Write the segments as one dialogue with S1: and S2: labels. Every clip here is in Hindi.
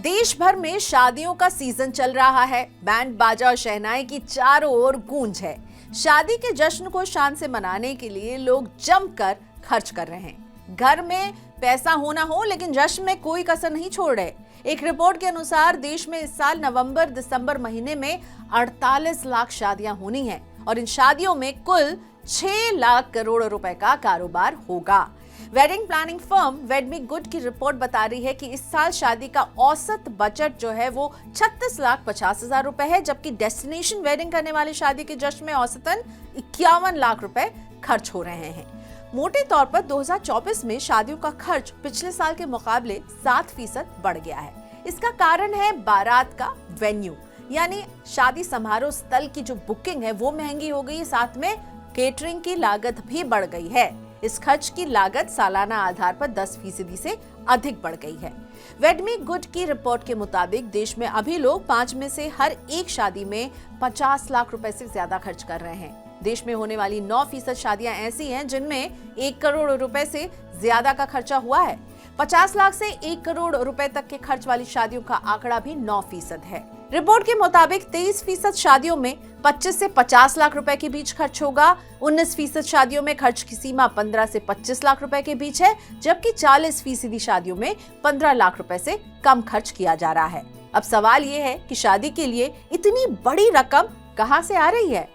S1: देश भर में शादियों का सीजन चल रहा है। बैंड बाजा और शहनाई की चारों ओर गूंज है। शादी के जश्न को शान से मनाने के लिए लोग जमकर खर्च कर रहे हैं। घर में पैसा होना हो लेकिन जश्न में कोई कसर नहीं छोड़ रहे। एक रिपोर्ट के अनुसार देश में इस साल नवंबर दिसंबर महीने में 48 लाख शादियां होनी हैं और इन शादियों में कुल 6 लाख करोड़ रुपए का कारोबार होगा। वेडिंग प्लानिंग फर्म वेडमी गुड की रिपोर्ट बता रही है कि इस साल शादी का औसत बजट जो है वो 36,50,000 रुपए है, जबकि डेस्टिनेशन वेडिंग करने वाली शादी के जश्न में औसतन 51 लाख रुपए खर्च हो रहे हैं। मोटे तौर पर 2024 में शादियों का खर्च पिछले साल के मुकाबले 7% बढ़ गया है। इसका कारण है बारात का वेन्यू, यानी शादी समारोह स्थल की जो बुकिंग है वो महंगी हो गई है, साथ में केटरिंग की लागत भी बढ़ गई है। इस खर्च की लागत सालाना आधार पर 10% से अधिक बढ़ गई है। वेडमी गुड की रिपोर्ट के मुताबिक देश में अभी लोग 5 में से हर एक शादी में 50 लाख रुपए से ज्यादा खर्च कर रहे हैं। देश में होने वाली 9% शादियां ऐसी हैं जिनमें 1 करोड़ रुपए से ज्यादा का खर्चा हुआ है। 50 लाख से 1 करोड़ रुपए तक के खर्च वाली शादियों का आंकड़ा भी 9% है। रिपोर्ट के मुताबिक 23% शादियों में 25 से 50 लाख रुपए के बीच खर्च होगा। 19% शादियों में खर्च की सीमा 15 से 25 लाख रुपए के बीच है, जबकि 40% शादियों में 15 लाख रुपए से कम खर्च किया जा रहा है। अब सवाल ये है कि शादी के लिए इतनी बड़ी रकम कहां से आ रही है?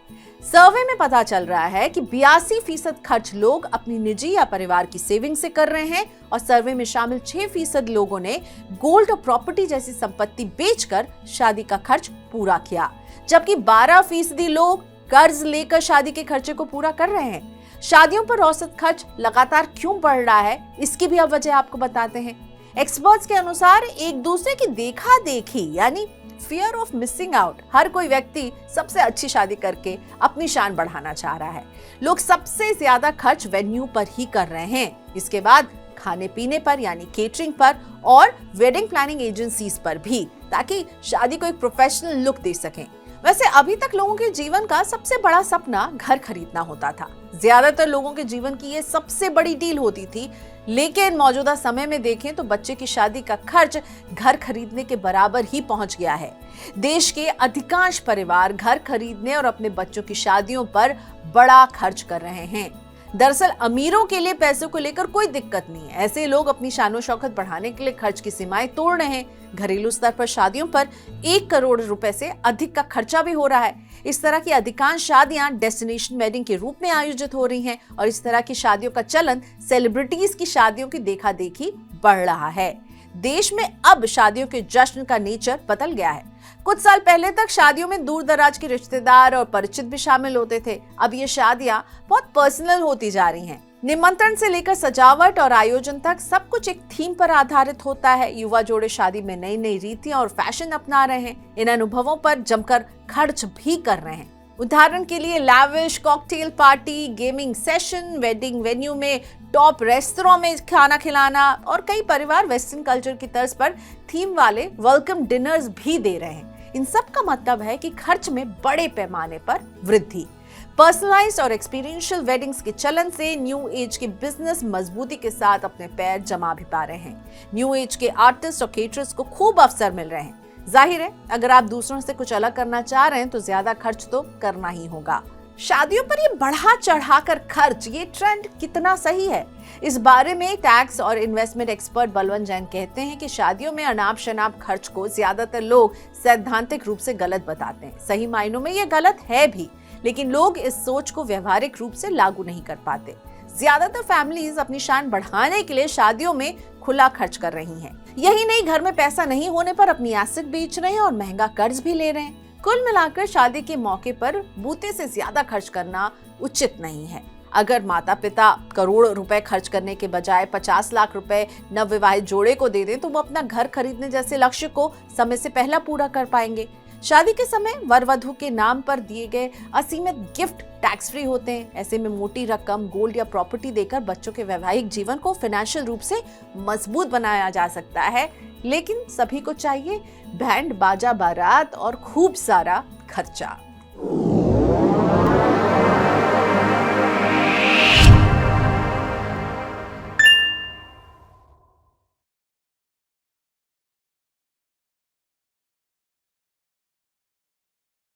S1: सर्वे में पता चल रहा है कि 82% खर्च लोग अपनी निजी या परिवार की सेविंग से कर रहे हैं और सर्वे में शामिल 6% लोगों ने गोल्ड और प्रॉपर्टी जैसी संपत्ति बेचकर शादी का खर्च पूरा किया, जबकि 12% लोग कर्ज लेकर शादी के खर्चे को पूरा कर रहे हैं। शादियों पर औसत खर्च लगातार क्यों बढ़ रहा है, इसकी भी अब वजह आपको बताते हैं। एक्सपर्ट्स के अनुसार एक दूसरे की देखा देखी यानी फियर ऑफ मिसिंग आउट, हर कोई व्यक्ति सबसे अच्छी शादी करके अपनी शान बढ़ाना चाह रहा है। लोग सबसे ज्यादा खर्च वेन्यू पर ही कर रहे हैं, इसके बाद खाने पीने पर यानी केटरिंग पर और वेडिंग प्लानिंग एजेंसीज पर भी, ताकि शादी को एक प्रोफेशनल लुक दे सकें। वैसे अभी तक लोगों के जीवन का सबसे बड़ा सपना घर खरीदना होता था। ज्यादातर लोगों के जीवन की ये सबसे बड़ी डील होती थी, लेकिन मौजूदा समय में देखें तो बच्चे की शादी का खर्च घर खरीदने के बराबर ही पहुंच गया है। देश के अधिकांश परिवार घर खरीदने और अपने बच्चों की शादियों पर बड़ा खर्च कर रहे हैं। दरअसल अमीरों के लिए पैसों को लेकर कोई दिक्कत नहीं है। ऐसे लोग अपनी शानो शौकत बढ़ाने के लिए खर्च की सीमाएं तोड़ रहे हैं। घरेलू स्तर पर शादियों पर 1 करोड़ रुपए से अधिक का खर्चा भी हो रहा है। इस तरह की अधिकांश शादियां डेस्टिनेशन वेडिंग के रूप में आयोजित हो रही हैं और इस तरह की शादियों का चलन सेलिब्रिटीज की शादियों की देखा देखी बढ़ रहा है। देश में अब शादियों के जश्न का नेचर बदल गया है। कुछ साल पहले तक शादियों में दूर दराज के रिश्तेदार और परिचित भी शामिल होते थे। अब ये शादियां बहुत पर्सनल होती जा रही हैं। निमंत्रण से लेकर सजावट और आयोजन तक सब कुछ एक थीम पर आधारित होता है। युवा जोड़े शादी में नई नई रीतियां और फैशन अपना रहे हैं। इन अनुभवों पर जमकर खर्च भी कर रहे हैं। उदाहरण के लिए lavish cocktail party, gaming session, wedding venue में टॉप रेस्तरां में खाना खिलाना और कई परिवार वेस्टर्न कल्चर की तर्ज पर थीम वाले वेलकम डिनर्स भी दे रहे हैं। इन सब का मतलब है कि खर्च में बड़े पैमाने पर वृद्धि। पर्सनलाइज्ड और एक्सपीरियंशियल वेडिंग्स के चलन से न्यू एज के बिजनेस मजबूती के साथ अपने पैर जमा भी पा रहे हैं। न्यू एज के आर्टिस्ट और केटरर्स को खूब अवसर मिल रहे हैं। जाहिर है अगर आप दूसरों से कुछ अलग करना चाह रहे हैं तो ज्यादा खर्च तो करना ही होगा। शादियों पर ये बढ़ा चढ़ाकर खर्च, ये ट्रेंड कितना सही है? इस बारे में टैक्स और इन्वेस्टमेंट एक्सपर्ट बलवंत जैन कहते हैं कि शादियों में अनाप शनाप खर्च को ज्यादातर लोग सैद्धांतिक रूप से गलत बताते हैं। सही मायनों में ये गलत है भी, लेकिन लोग इस सोच को व्यवहारिक रूप से लागू नहीं कर पाते। ज्यादातर फैमिलीज अपनी शान बढ़ाने के लिए शादियों में खुला खर्च कर रही हैं। यही नहीं, घर में पैसा नहीं होने पर अपनी एसेट बेच रहे हैं और महंगा कर्ज भी ले रहे हैं। कुल मिलाकर शादी के मौके पर बूते से ज्यादा खर्च करना उचित नहीं है। अगर माता पिता करोड़ रुपए खर्च करने के बजाय 50 लाख रुपए नवविवाहित जोड़े को दे दें तो वो अपना घर खरीदने जैसे लक्ष्य को समय से पहले पूरा कर पाएंगे। शादी के समय वर वधू के नाम पर दिए गए असीमित गिफ्ट टैक्स फ्री होते हैं। ऐसे में मोटी रकम गोल्ड या प्रॉपर्टी देकर बच्चों के वैवाहिक जीवन को फाइनेंशियल रूप से मजबूत बनाया जा सकता है, लेकिन सभी को चाहिए बैंड बाजा बारात और खूब सारा खर्चा।